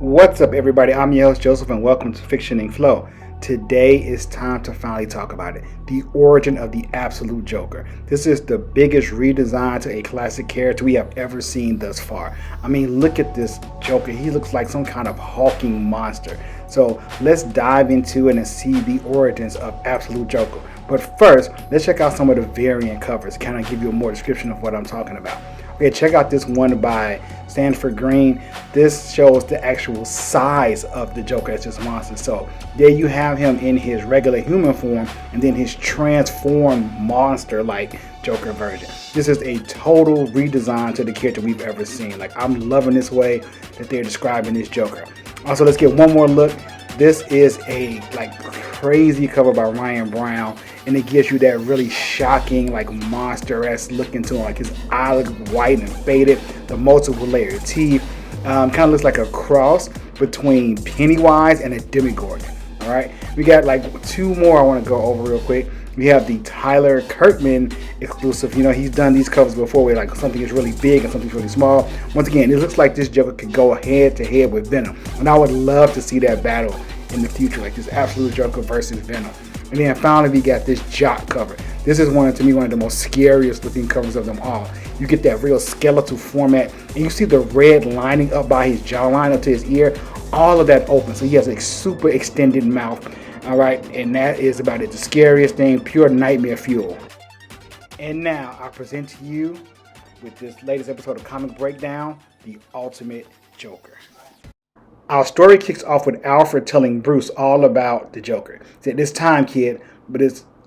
What's up, everybody? I'm your host, Joseph, and welcome to Fiction and Flow. Today is time to finally talk about it. The origin of the absolute Joker. This is the biggest redesign to a classic character we have ever seen thus far. I mean, look at this Joker. He looks like some kind of hulking monster. So let's dive into it and see the origins of absolute Joker. But first, let's check out some of the variant covers, kind of give you a more description of what I'm talking about. Okay, check out this one by Stanford Green. This shows the actual size of the Joker as this monster. So there you have him in his regular human form and then his transformed monster-like Joker version. This is a total redesign to the character we've ever seen. Like, I'm loving this way that they're describing this Joker. Also, let's get one more look. This is a crazy cover by Ryan Brown, and it gives you that really shocking monster-esque looking to him. Like, his eye looks white and faded, the multiple layered teeth, kind of looks like a cross between Pennywise and a Demogorgon. All right, we got two more I want to go over real quick. We have the Tyler Kirkman exclusive. You know, he's done these covers before where something is really big and something's really small. Once again, it looks like this Joker could go head to head with Venom, and I would love to see that battle in the future, like this absolute Joker versus Venom. And then finally, we got this Jock cover. This is to me one of the most scariest looking covers of them all. You get that real skeletal format, and you see the red lining up by his jawline up to his ear. All of that open, so he has a super extended mouth. All right, and that is about it. The scariest thing, pure nightmare fuel. And now I present to you with this latest episode of Comic Breakdown, The Ultimate Joker. Our story kicks off with Alfred telling Bruce all about the Joker. He said, "This time, kid, but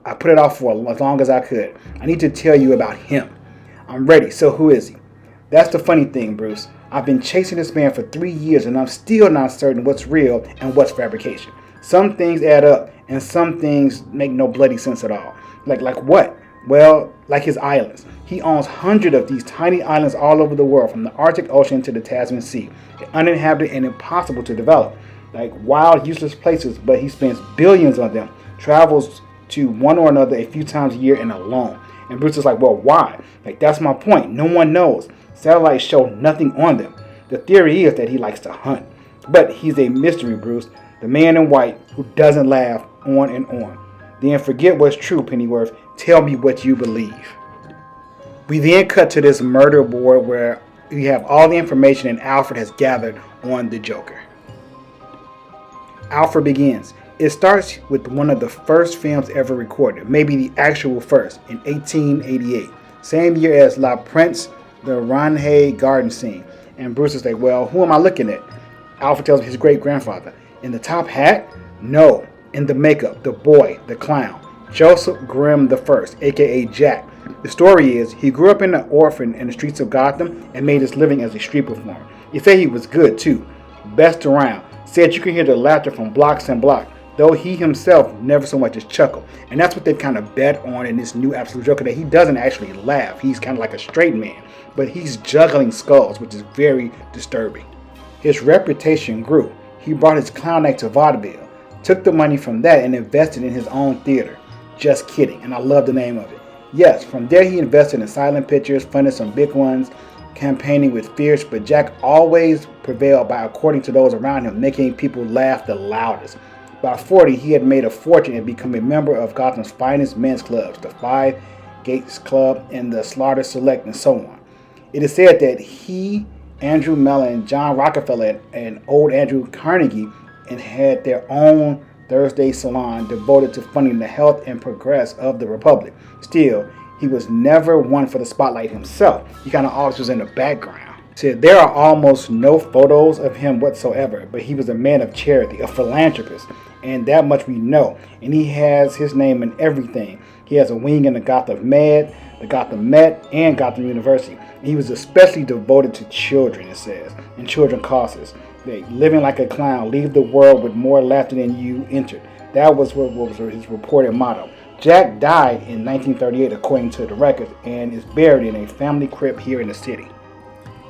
I put it off for as long as I could. I need to tell you about him. I'm ready, so who is he?" "That's the funny thing, Bruce. I've been chasing this man for 3 years, and I'm still not certain what's real and what's fabrication. Some things add up, and some things make no bloody sense at all." Like what? Well, like his islands. He owns hundreds of these tiny islands all over the world, from the Arctic Ocean to the Tasman Sea. They're uninhabited and impossible to develop. Like wild, useless places, but he spends billions on them, travels to one or another a few times a year and alone. And Bruce is like, "Well, why?" That's my point. No one knows. Satellites show nothing on them. The theory is that he likes to hunt. But he's a mystery, Bruce. The man in white who doesn't laugh, on and on. Then forget what's true, Pennyworth. Tell me what you believe. We then cut to this murder board where we have all the information and Alfred has gathered on the Joker. Alfred begins. It starts with one of the first films ever recorded, maybe the actual first, in 1888. Same year as La Prince, the Ranhay garden scene. And Bruce is like, "Well, who am I looking at?" Alfred tells him his great-grandfather. "In the top hat?" "No. In the makeup, the boy, the clown. Joseph Grimm the First, aka Jack. The story is, he grew up in an orphan in the streets of Gotham and made his living as a street performer. He said he was good too. Best around. Said you could hear the laughter from blocks and blocks, though he himself never so much as chuckled." And that's what they've kind of bet on in this new Absolute Joker, that he doesn't actually laugh. He's kind of like a straight man, but he's juggling skulls, which is very disturbing. His reputation grew. He brought his clown act to vaudeville, took the money from that and invested in his own theater. Just kidding, and I love the name of it. Yes, from there he invested in silent pictures, funded some big ones, campaigning with fierce, but Jack always prevailed by, according to those around him, making people laugh the loudest. By 40, he had made a fortune and become a member of Gotham's finest men's clubs, the Five Gates Club and the Slaughter Select, and so on. It is said that he, Andrew Mellon, John Rockefeller, and old Andrew Carnegie and had their own Thursday salon devoted to funding the health and progress of the Republic. Still, he was never one for the spotlight himself. He kind of always was in the background. So there are almost no photos of him whatsoever, but he was a man of charity, a philanthropist, and that much we know. And he has his name in everything. He has a wing in the Gotham Med, the Gotham Met, and Gotham University. He was especially devoted to children, it says, and children causes. Living like a clown, leave the world with more laughter than you entered. That was what was his reported motto. Jack died in 1938, according to the records, and is buried in a family crypt here in the city.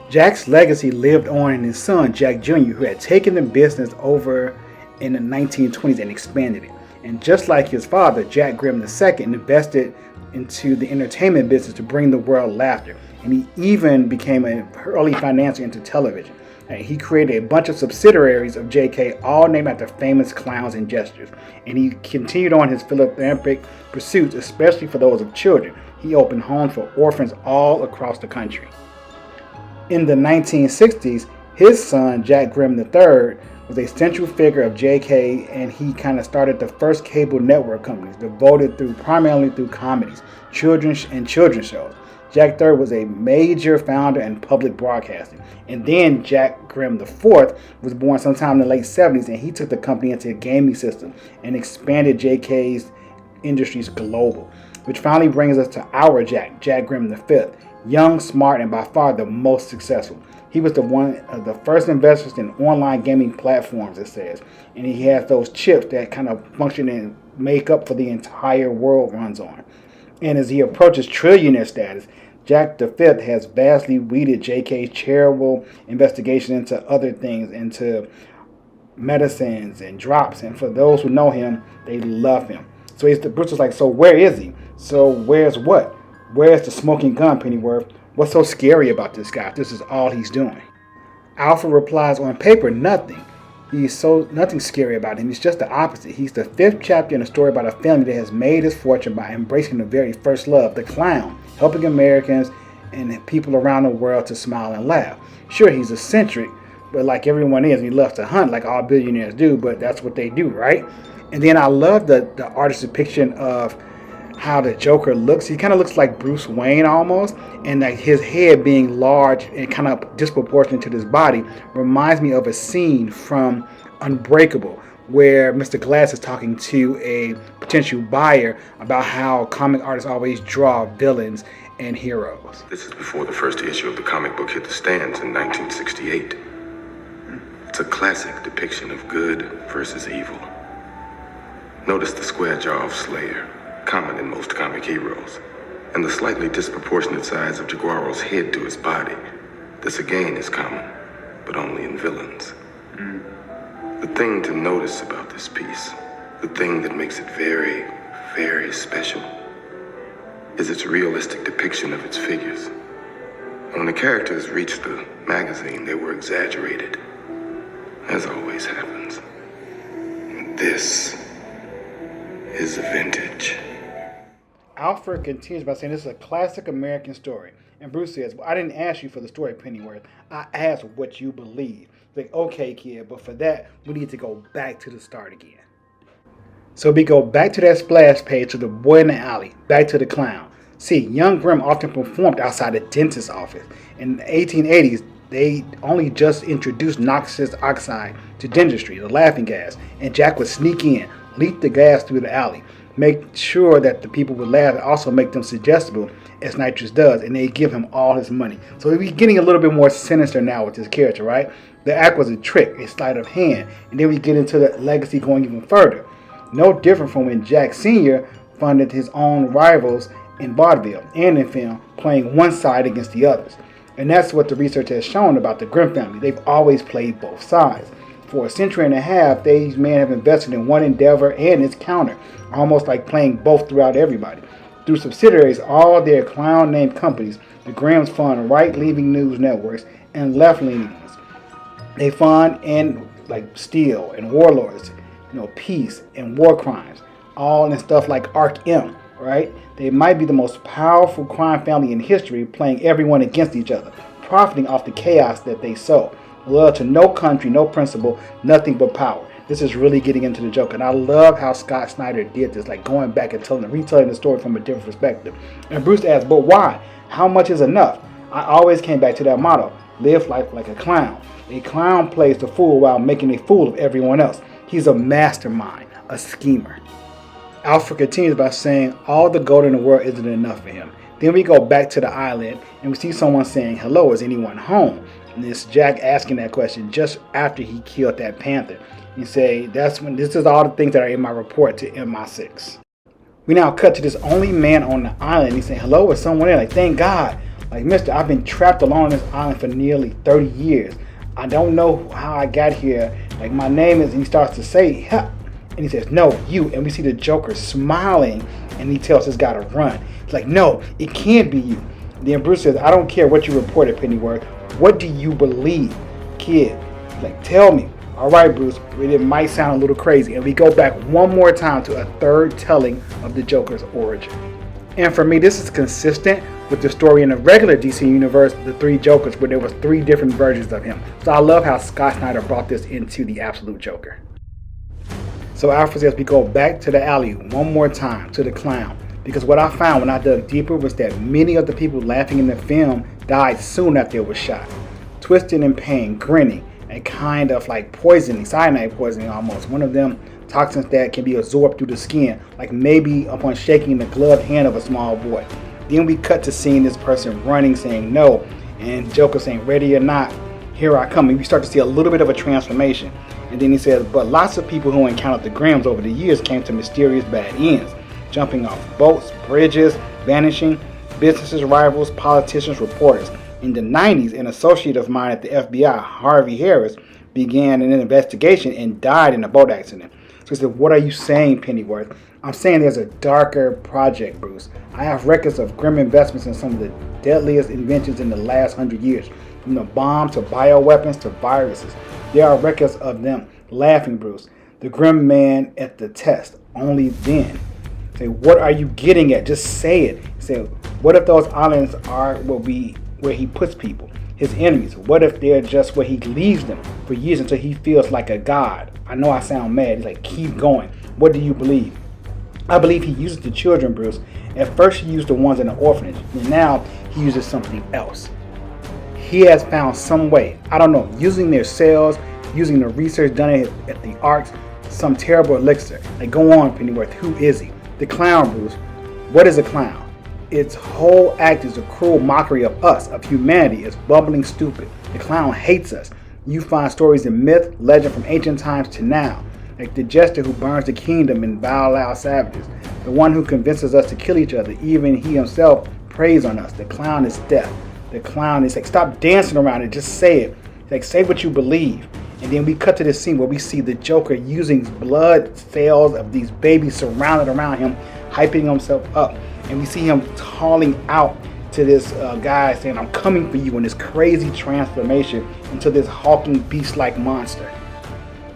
Jack's legacy lived on in his son, Jack Jr., who had taken the business over in the 1920s and expanded it. And just like his father, Jack Grimm II invested into the entertainment business to bring the world laughter. And he even became an early financier into television. And he created a bunch of subsidiaries of JK, all named after famous clowns and gestures. And he continued on his philanthropic pursuits, especially for those of children. He opened homes for orphans all across the country. In the 1960s, his son, Jack Grimm III, was a central figure of JK, and he kind of started the first cable network companies devoted primarily through comedies, children's shows. Jack III was a major founder in public broadcasting. And then Jack Grimm IV was born sometime in the late 70s, and he took the company into a gaming system and expanded JK's industries global, which finally brings us to our Jack Grimm V, young, smart, and by far the most successful. He was one of the first investors in online gaming platforms, it says, and he has those chips that kind of function and make up for the entire world runs on. And as he approaches trillionaire status, Jack V has vastly weeded JK's charitable investigation into other things, into medicines and drops. And for those who know him, they love him. So Bruce was like, so where is he? So where's what? Where's the smoking gun, Pennyworth? What's so scary about this guy? This is all he's doing. Alfred replies, on paper, nothing. Nothing scary about him. He's just the opposite. He's the fifth chapter in a story about a family that has made his fortune by embracing the very first love, the clown, helping Americans and people around the world to smile and laugh. Sure, he's eccentric, but like everyone is, he loves to hunt like all billionaires do, but that's what they do, right? And then I love the artist's depiction of how the Joker looks. He kind of looks like Bruce Wayne almost, and like his head being large and kind of disproportionate to his body reminds me of a scene from Unbreakable where Mr. Glass is talking to a potential buyer about how comic artists always draw villains and heroes. This is before the first issue of the comic book hit the stands in 1968. It's a classic depiction of good versus evil. Notice the square jaw of Slayer, common in most comic heroes, and the slightly disproportionate size of Jaguaro's head to his body. This again is common, but only in villains. The thing to notice about this piece, the thing that makes it very, very special, is its realistic depiction of its figures. And when the characters reached the magazine, they were exaggerated, as always happens. And this is vintage. Alfred continues by saying this is a classic American story. And Bruce says, well, I didn't ask you for the story, Pennyworth. I asked what you believe. It's like, okay, kid, but for that, we need to go back to the start again. So we go back to that splash page to the boy in the alley, back to the clown. See, young Grimm often performed outside the dentist's office. In the 1880s, they only just introduced noxious oxide to dentistry, the laughing gas, and Jack would sneak in, leak the gas through the alley, make sure that the people would laugh and also make them suggestible as nitrous does, and they give him all his money. So we're getting a little bit more sinister now with this character, right? The act was a trick, a sleight of hand, and then we get into the legacy going even further. No different from when Jack Sr. funded his own rivals in vaudeville and in film, playing one side against the others. And that's what the research has shown about the Grimm family. They've always played both sides. For a century and a half, these men have invested in one endeavor and its counter, almost like playing both throughout everybody. Through subsidiaries, all their clown-named companies, the Grimms fund right-leaning news networks and left-leaning ones. They fund and like Steel and Warlords, peace and war crimes, all in stuff like Arc M, right? They might be the most powerful crime family in history, playing everyone against each other, profiting off the chaos that they sow. Loyal to no country, no principle, nothing but power. This is really getting into the joke, and I love how Scott Snyder did this, like going back and retelling the story from a different perspective. And Bruce asked, but why? How much is enough? I always came back to that motto: live life like a clown. A clown plays the fool while making a fool of everyone else. He's a mastermind, a schemer. Alfred continues by saying all the gold in the world isn't enough for him. Then we go back to the island and we see someone saying, hello, is anyone home? And it's Jack asking that question just after he killed that panther. You say, this is all the things that are in my report to MI6. We now cut to this only man on the island. He's saying, hello, is someone there? Like, thank God. Like, mister, I've been trapped alone on this island for nearly 30 years. I don't know how I got here. Like, my name is, and he starts to say, help. And he says, no, you. And we see the Joker smiling, and he tells this guy to run. He's like, no, it can't be you. Then Bruce says, I don't care what you reported, Pennyworth. What do you believe? kid. Like, tell me. All right, Bruce, it might sound a little crazy. And we go back one more time to a third telling of the Joker's origin. And for me, this is consistent with the story in the regular DC universe, The Three Jokers, where there was 3 different versions of him. So I love how Scott Snyder brought this into the Absolute Joker. So Alfred says we go back to the alley one more time, to the clown. Because what I found when I dug deeper was that many of the people laughing in the film died soon after it was shot. Twisted in pain, grinning, and kind of like poisoning, cyanide poisoning almost. One of them toxins that can be absorbed through the skin, like maybe upon shaking the gloved hand of a small boy. Then we cut to seeing this person running, saying no, and Joker saying, ready or not, here I come. And we start to see a little bit of a transformation. And then he says, but lots of people who encountered the Grims over the years came to mysterious bad ends, jumping off boats, bridges, vanishing, businesses, rivals, politicians, reporters. In the 90s, an associate of mine at the FBI, Harvey Harris, began an investigation and died in a boat accident. So he said, what are you saying, Pennyworth? I'm saying there's a darker project, Bruce. I have records of grim investments in some of the deadliest inventions in the last 100 years, from the bomb to bioweapons to viruses. There are records of them laughing, Bruce. The grim man at the test, only then. Say, what are you getting at? Just say it. Say, what if those islands will be where he puts people, his enemies? What if they're just where he leaves them for years until he feels like a god? I know I sound mad. He's like, keep going. What do you believe? I believe he uses the children, Bruce. At first he used the ones in the orphanage, and now he uses something else. He has found some way, I don't know, using their cells, using the research done at the Arcs, some terrible elixir. Like, go on, Pennyworth, who is he? The clown, Bruce. What is a clown? Its whole act is a cruel mockery of us, of humanity. It's bumbling stupid. The clown hates us. You find stories in myth, legend from ancient times to now. Like the jester who burns the kingdom in Bow Savages. The one who convinces us to kill each other. Even he himself preys on us. The clown is death. The clown is like, stop dancing around it. Just say it. Like, say what you believe. And then we cut to this scene where we see the Joker using blood cells of these babies surrounded around him, hyping himself up. And we see him calling out to this guy saying, I'm coming for you, in this crazy transformation into this hulking beast-like monster.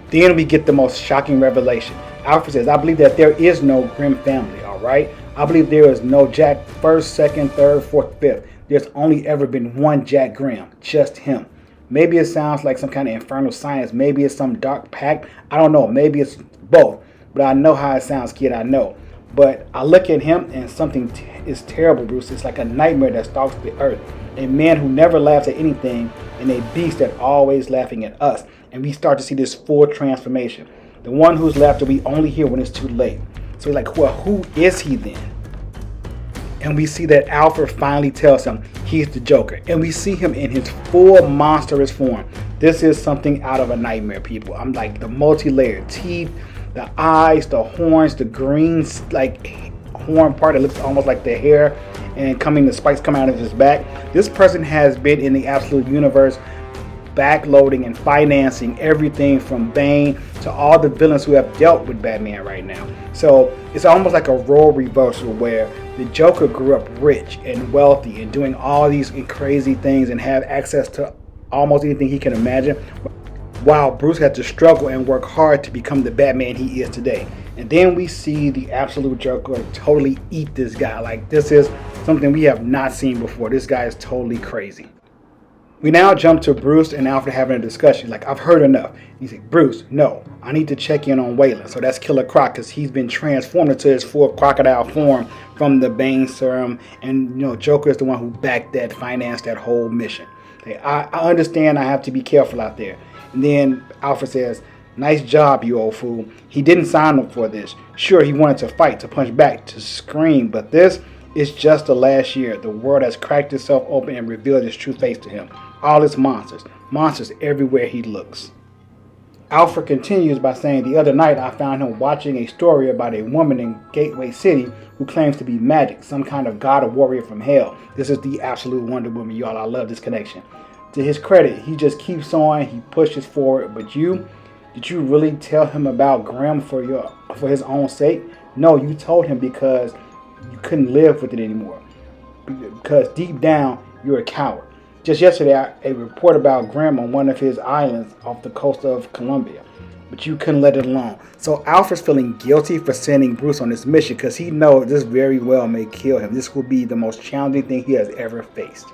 Then we get the most shocking revelation. Alfred says, I believe that there is no Grimm family, all right? I believe there is no Jack 1st, 2nd, 3rd, 4th, 5th. There's only ever been one Jack Grimm, just him. Maybe it sounds like some kind of infernal science. Maybe it's some dark pact. I don't know. Maybe it's both. But I know how it sounds, kid. I know. But I look at him and something is terrible, Bruce. It's like a nightmare that stalks the earth. A man who never laughs at anything, and a beast that's always laughing at us. And we start to see this full transformation. The one whose laughter we only hear when it's too late. So we're like, well, who is he then? And we see that Alfred finally tells him he's the Joker. And we see him in his full monstrous form. This is something out of a nightmare, people. I'm like, the multi-layered teeth, the eyes, the horns, the green like horn part that looks almost like the hair, and the spikes coming out of his back. This person has been in the Absolute Universe backloading and financing everything from Bane to all the villains who have dealt with Batman right now. So it's almost like a role reversal where the Joker grew up rich and wealthy and doing all these crazy things and have access to almost anything he can imagine, while Bruce had to struggle and work hard to become the Batman he is today. And then we see the Absolute Joker totally eat this guy. Like, this is something we have not seen before. This guy is totally crazy. We now jump to Bruce and Alfred having a discussion. Like, I've heard enough. He's like, Bruce, no, I need to check in on Waylon. So that's Killer Croc, because he's been transformed into his full crocodile form from the Bane serum. And, Joker is the one who financed that whole mission. Okay, I understand I have to be careful out there. And then Alfred says, nice job, you old fool. He didn't sign up for this. Sure, he wanted to fight, to punch back, to scream, but this is just the last year. The world has cracked itself open and revealed its true face to him. All its monsters everywhere he looks. Alfred continues by saying, the other night I found him watching a story about a woman in Gateway City who claims to be magic, some kind of god or warrior from hell. This is the Absolute Wonder Woman, y'all. I love this connection. To his credit, he just keeps on, he pushes forward. But did you really tell him about Grimm for his own sake? No, you told him because you couldn't live with it anymore. Because deep down, you're a coward. Just yesterday, a report about Grimm on one of his islands off the coast of Colombia. But you couldn't let it alone. So Alfred's feeling guilty for sending Bruce on this mission because he knows this very well may kill him. This will be the most challenging thing he has ever faced.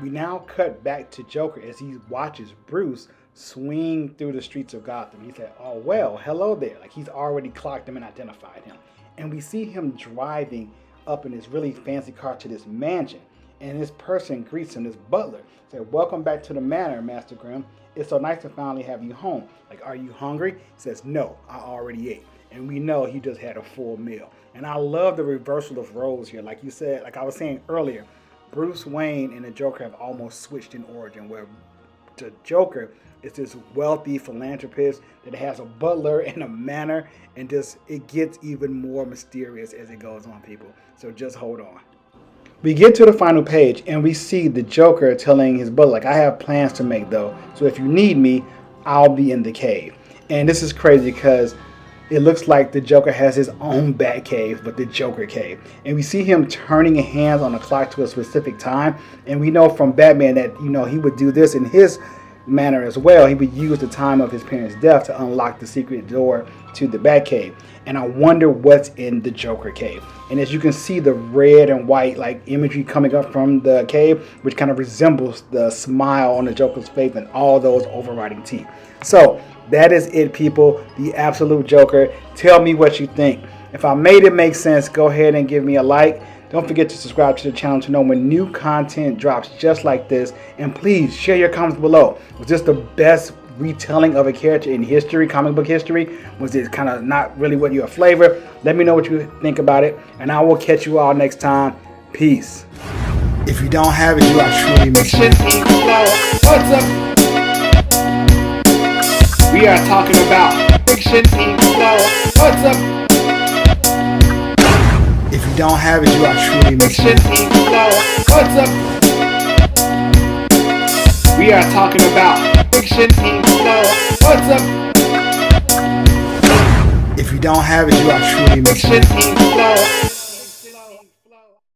We now cut back to Joker as he watches Bruce swing through the streets of Gotham. He said, "Oh, well, hello there." Like he's already clocked him and identified him. And we see him driving up in this really fancy car to this mansion. And this person greets him, this butler. Said, "Welcome back to the manor, Master Grimm. It's so nice to finally have you home. Like, are you hungry?" He says, "No, I already ate." And we know he just had a full meal. And I love the reversal of roles here. Like you said, like I was saying earlier, Bruce Wayne and the Joker have almost switched in origin, where the Joker is this wealthy philanthropist that has a butler and a manor, and just it gets even more mysterious as it goes on, people. So just hold on. We get to the final page and we see the Joker telling his butler, like, "I have plans to make though, so if you need me, I'll be in the cave." And this is crazy because it looks like the Joker has his own bat cave, but the Joker cave. And we see him turning his hands on the clock to a specific time. And we know from Batman that, he would do this in his manner as well. He would use the time of his parents' death to unlock the secret door to the Batcave. And I wonder what's in the Joker cave. And as you can see, the red and white like imagery coming up from the cave, which kind of resembles the smile on the Joker's face and all those overriding teeth. So that is it, people. The Absolute Joker. Tell me what you think. If I made it make sense, go ahead and give me a like. Don't forget to subscribe to the channel to know when new content drops just like this. And please share your comments below. Was this the best retelling of a character in history, comic book history? Was it kind of not really what your flavor? Let me know what you think about it. And I will catch you all next time. Peace. If you don't have it, you are truly missing. What's up? We are talking about Fiction Ink Flow. What's up? If you don't have it, you are truly missing. Fiction Ink Flow. What's up? We are talking about Fiction Ink Flow. What's up? If you don't have it, you are truly missing. Fiction Ink Flow.